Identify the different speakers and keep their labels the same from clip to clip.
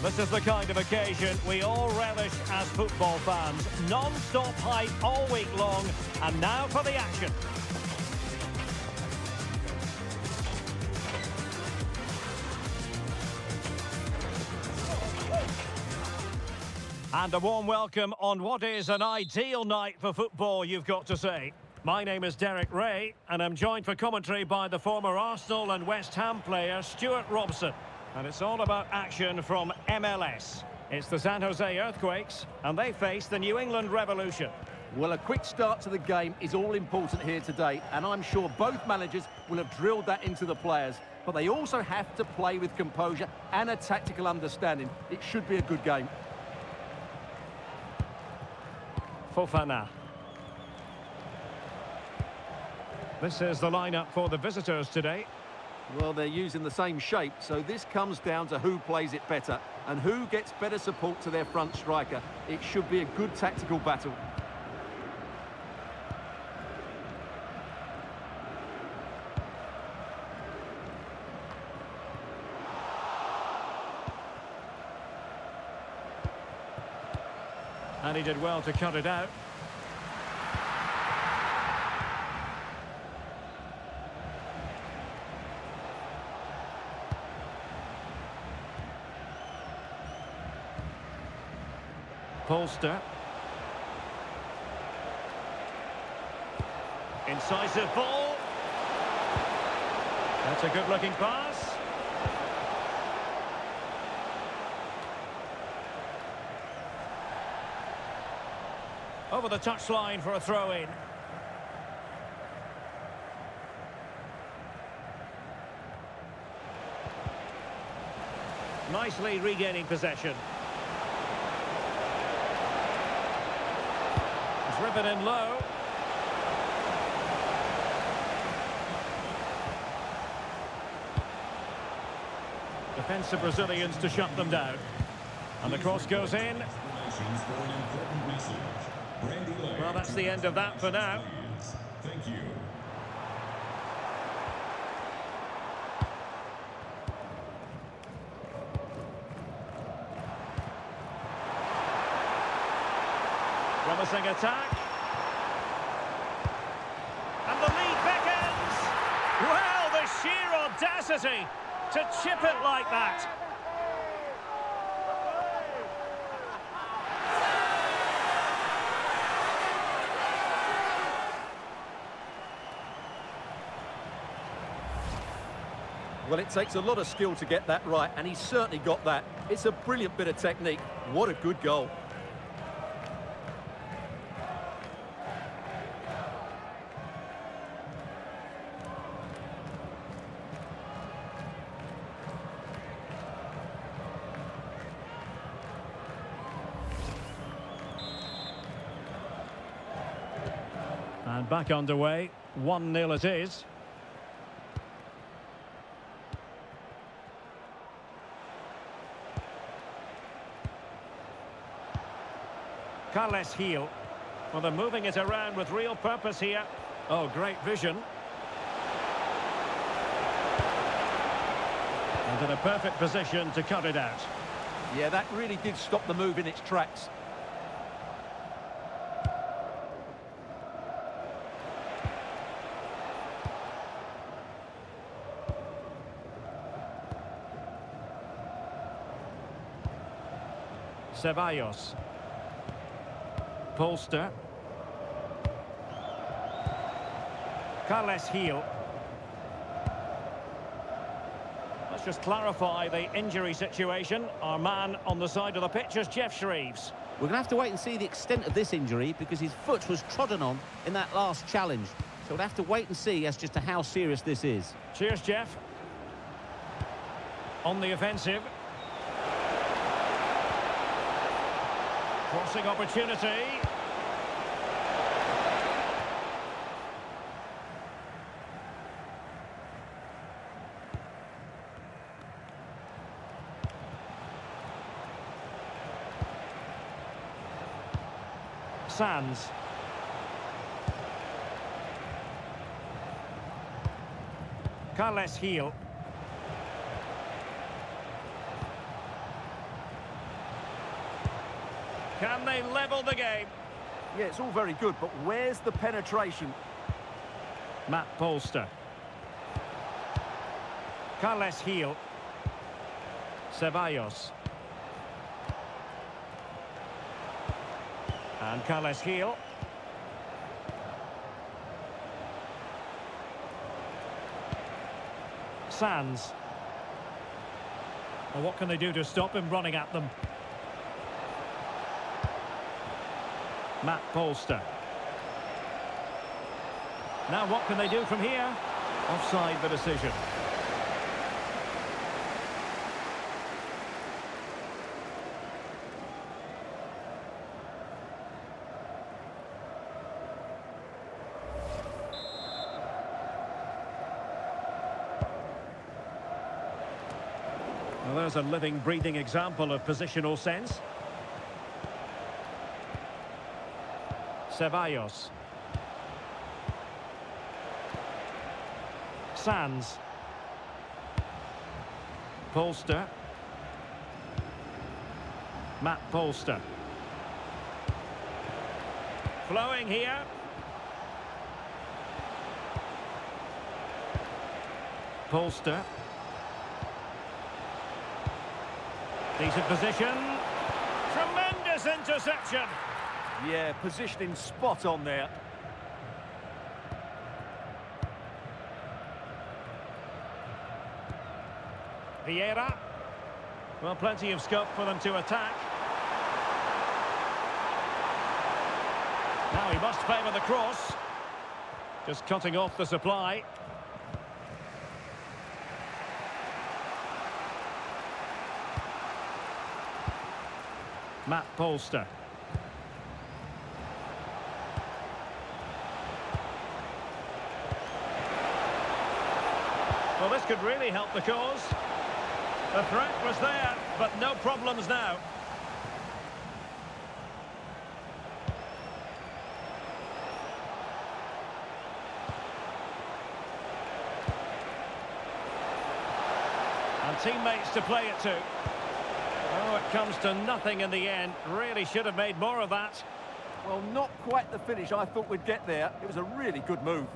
Speaker 1: This is the kind of occasion we all relish as football fans. Non-stop hype all week long, and now for the action. And a warm welcome on what is an ideal night for football, you've got to say. My name is Derek Ray, and I'm joined for commentary by the former Arsenal and West Ham player Stuart Robson. And it's all about action from MLS. It's the San Jose Earthquakes, and they face the New England Revolution.
Speaker 2: Well, a quick start to the game is all important here today, and I'm sure both managers will have drilled that into the players. But they also have to play with composure and a tactical understanding. It should be a good game.
Speaker 1: Fofana. This is the lineup for the visitors today.
Speaker 2: Well, they're using the same shape, so this comes down to who plays it better and who gets better support to their front striker. It should be a good tactical battle.
Speaker 1: And he did well to cut it out. Polster. Incisive ball. That's a good-looking pass. Over the touchline for a throw-in. Nicely regaining possession. Driven in low. Defensive Brazilians to shut them down. And the cross goes in. Well, that's the end of that for now.
Speaker 3: Thank you.
Speaker 1: Promising attack. And the lead beckons. Well, the sheer audacity to chip it like that.
Speaker 2: Well, it takes a lot of skill to get that right, and he's certainly got that. It's a brilliant bit of technique. What a good goal.
Speaker 1: And back underway, 1-0 it is. Carles Gil. Well, they're moving it around with real purpose here. Oh, great vision. And in a perfect position to cut it out.
Speaker 2: Yeah, that really did stop the move in its tracks.
Speaker 1: Ceballos. Polster. Carles Gil. Let's just clarify the injury situation. Our man on the side of the pitch is Jeff Shreves.
Speaker 4: We're going to have to wait and see the extent of this injury because his foot was trodden on in that last challenge. So we'll have to wait and see as just to how serious this is.
Speaker 1: Cheers, Jeff. On the offensive. Crossing opportunity. Sands. Carles Gil. Can they level the game?
Speaker 2: Yeah, it's all very good, but where's the penetration?
Speaker 1: Matt Polster. Carles Gil. Ceballos. And Carles Gil. Sands. Well, what can they do to stop him running at them? Matt Polster. Now what can they do from here? Offside the decision. Well, there's a living, breathing example of positional sense. Ceballos. Sands. Polster. Matt Polster. Flowing here. Polster. Decent position. Tremendous interception.
Speaker 2: Yeah, positioning spot on there.
Speaker 1: Vieira. Well, plenty of scope for them to attack. Now he must favour the cross. Just cutting off the supply. Matt Polster. Well, this could really help the cause. The threat was there, but no problems now. And teammates to play it to. Oh, it comes to nothing in the end. Really should have made more of that.
Speaker 2: Well, not quite the finish I thought we'd get there. It was a really good move.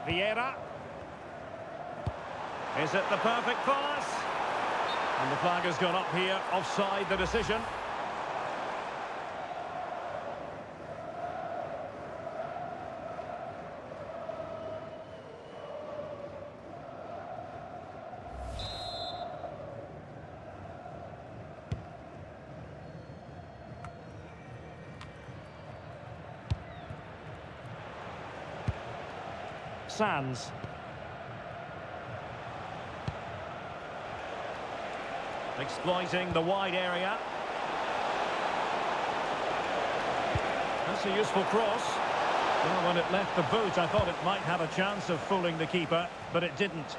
Speaker 1: Vieira. Is it the perfect pass? And the flag has gone up here, offside the decision. Sands. Exploiting the wide area. That's a useful cross. Well, when it left the boot, I thought it might have a chance of fooling the keeper, but it didn't.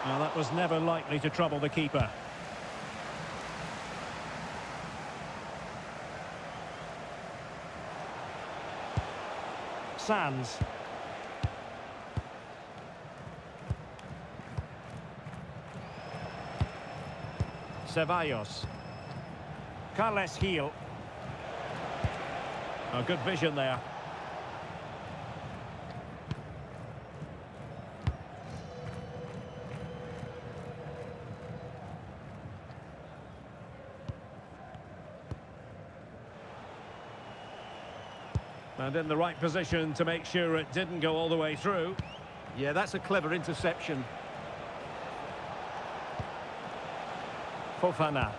Speaker 1: Well, that was never likely to trouble the keeper. Sands. Ceballos. Carles Gil. Oh, good vision there. And in the right position to make sure it didn't go all the way through.
Speaker 2: Yeah, that's a clever interception.
Speaker 1: Fofana.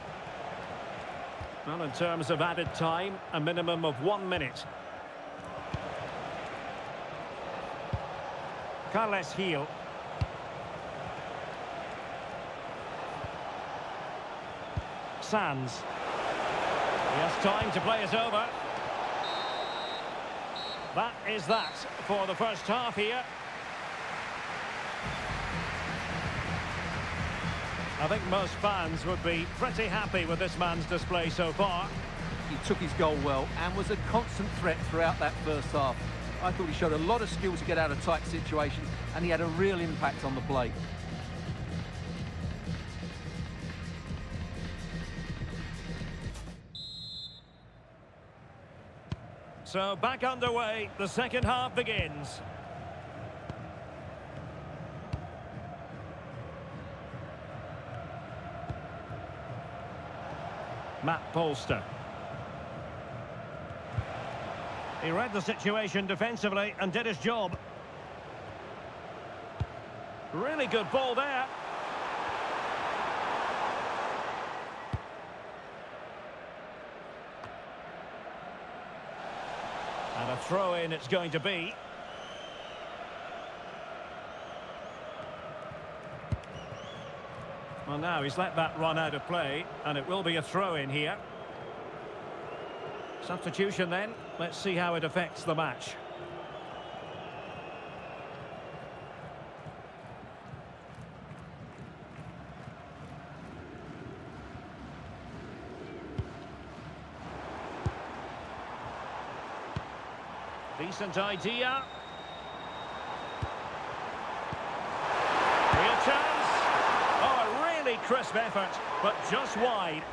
Speaker 1: Well, in terms of added time, a minimum of 1 minute. Carles Gil. Sands. He has time to play it over. That is that for the first half here. I think most fans would be pretty happy with this man's display so far.
Speaker 2: He took his goal well and was a constant threat throughout that first half. I thought he showed a lot of skill to get out of tight situations, and he had a real impact on the play.
Speaker 1: So back underway, the second half begins. Matt Polster. He read the situation defensively and did his job. Really good ball there. And a throw-in it's going to be. Well, now he's let that run out of play, and it will be a throw-in here. Substitution then. Let's see how it affects the match. Decent idea. Real chance. Oh, a really crisp effort, but just wide.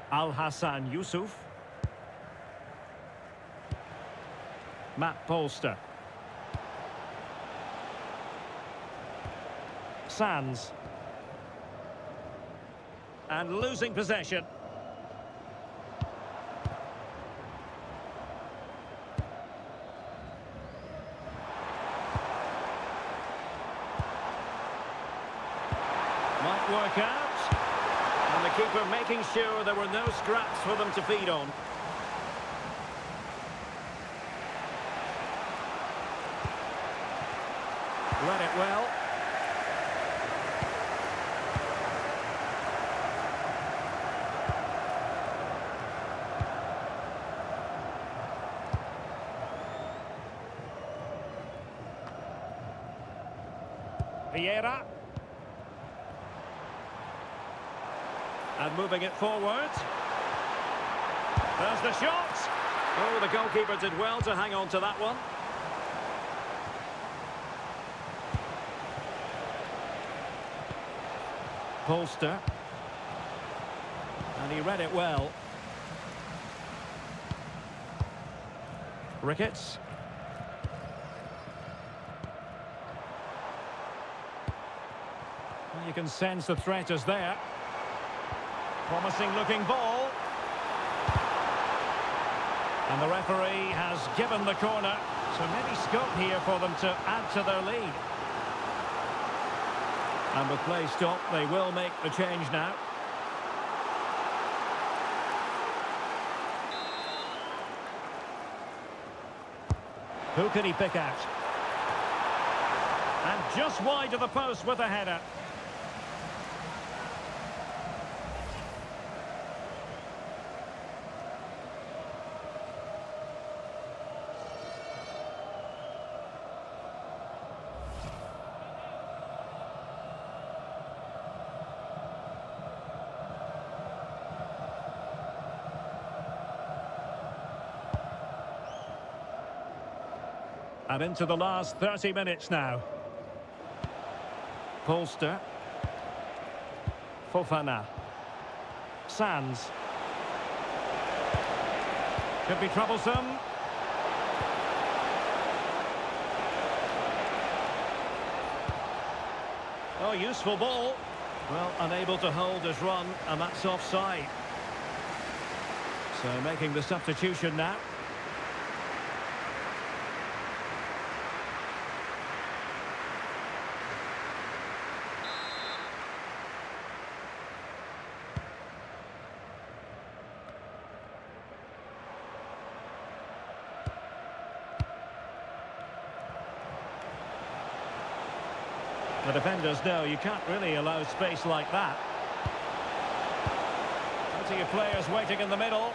Speaker 1: Al-Hassan Yusuf. Matt Polster. Sands. And losing possession. Might work out. And the keeper making sure there were no scraps for them to feed on. Read it well. Vieira. And moving it forward. There's the shot. Oh, the goalkeeper did well to hang on to that one. Polster. And he read it well. Ricketts. Well, you can sense the threat is there. Promising looking ball. And the referee has given the corner. So maybe scope here for them to add to their lead. And with play stopped, they will make the change now. Who can he pick out? And just wide of the post with a header. And into the last 30 minutes now. Polster. Fofana. Sands. Could be troublesome. Oh, useful ball. Well, unable to hold his run, and that's offside. So making the substitution now. The defenders know you can't really allow space like that. Plenty of players waiting in the middle.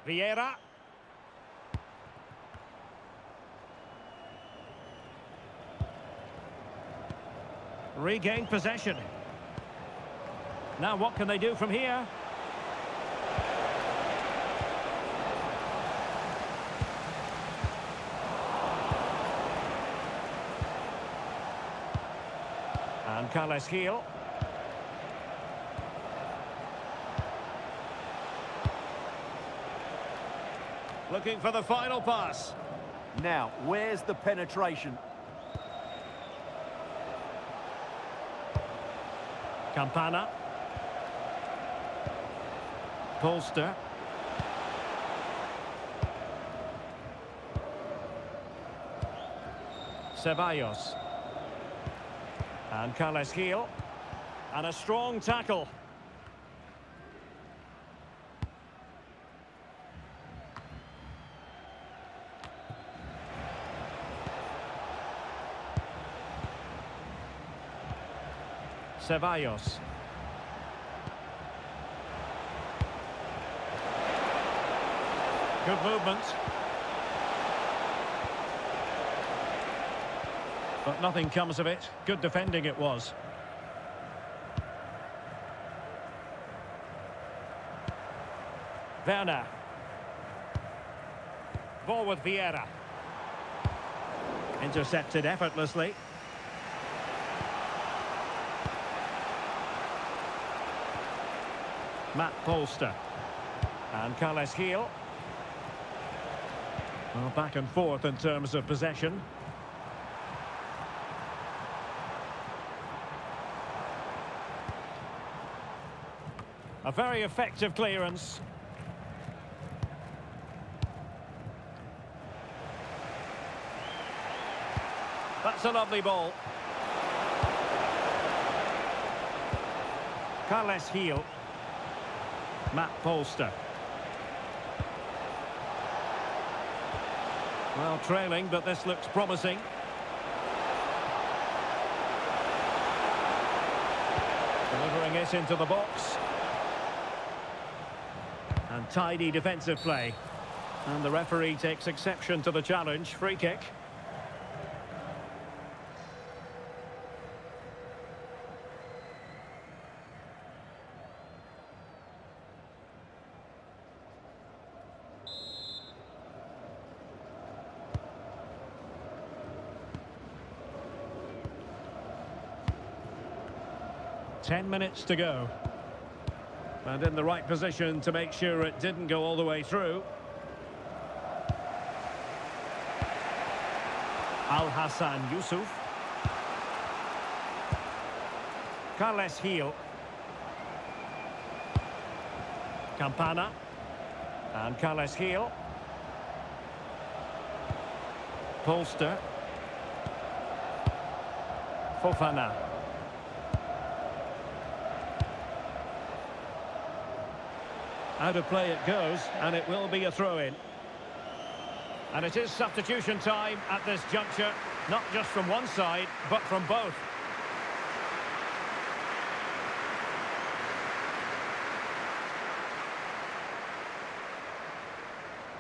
Speaker 1: Vieira. Regain possession. Now what can they do from here? And Carles Gil. Looking for the final pass.
Speaker 2: Now, where's the penetration?
Speaker 1: Campana. Polster. Ceballos. And Carles Gil. And a strong tackle. Ceballos. Good movement. But nothing comes of it. Good defending it was. Werner. Ball with Vieira. Intercepted effortlessly. Matt Polster. And Carles Gil. Well, back and forth in terms of possession. A very effective clearance. That's a lovely ball. Carles Gil. Matt Polster. Well, trailing, but this looks promising. Delivering it into the box. And tidy defensive play. And the referee takes exception to the challenge. Free kick. Ten minutes to go. And in the right position to make sure it didn't go all the way through. Al-Hassan Yusuf. Carles Gil. Campana. And Carles Gil. Polster. Fofana. Out of play it goes, and it will be a throw-in. And it is substitution time at this juncture, not just from one side, but from both.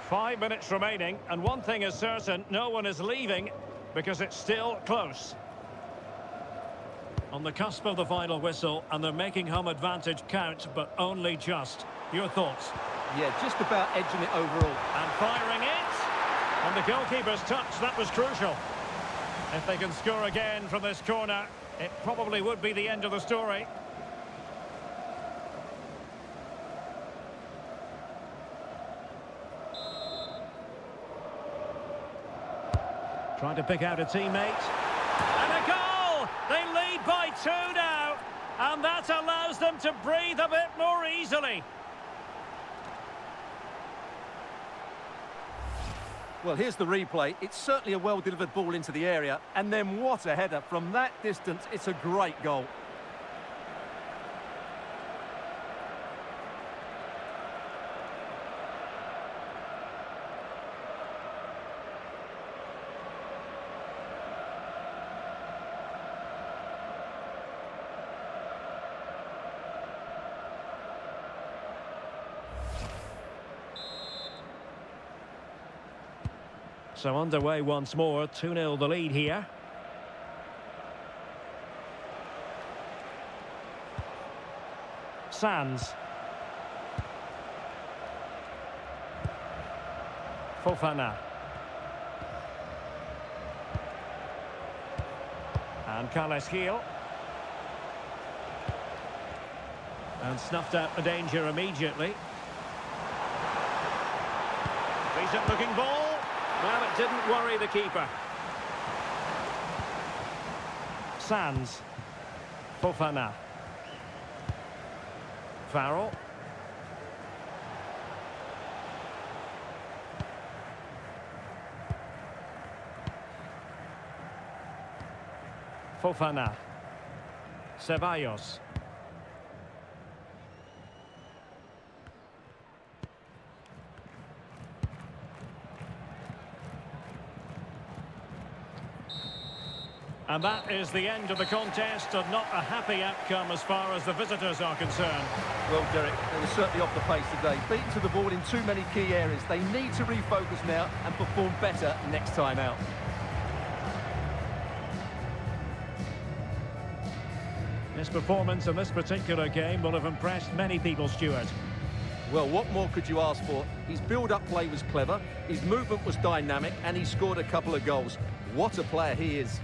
Speaker 1: Five minutes remaining, and one thing is certain, no one is leaving, because it's still close. On the cusp of the final whistle, and they're making home advantage count, but only just. Your thoughts?
Speaker 2: Yeah, just about edging it overall.
Speaker 1: And firing it! On the goalkeeper's touch, that was crucial. If they can score again from this corner, it probably would be the end of the story. Trying to pick out a teammate. And a goal! They lead by 2 now. And that allows them to breathe a bit more easily.
Speaker 2: Well, here's the replay. It's certainly a well-delivered ball into the area. And then what a header. From that distance, it's a great goal.
Speaker 1: So underway once more, 2-0 the lead here. Sands. Fofana. And Carles Gil. And snuffed out the danger immediately. Decent looking ball. Well, it didn't worry the keeper. Sands. Fofana. Farrell. Fofana. Ceballos. And that is the end of the contest, and not a happy outcome as far as the visitors are concerned.
Speaker 2: Well, Derek, they were certainly off the pace today. Beaten to the ball in too many key areas. They need to refocus now and perform better next time out.
Speaker 1: This performance in this particular game will have impressed many people, Stuart.
Speaker 2: Well, what more could you ask for? His build-up play was clever, his movement was dynamic, and he scored a couple of goals. What a player he is.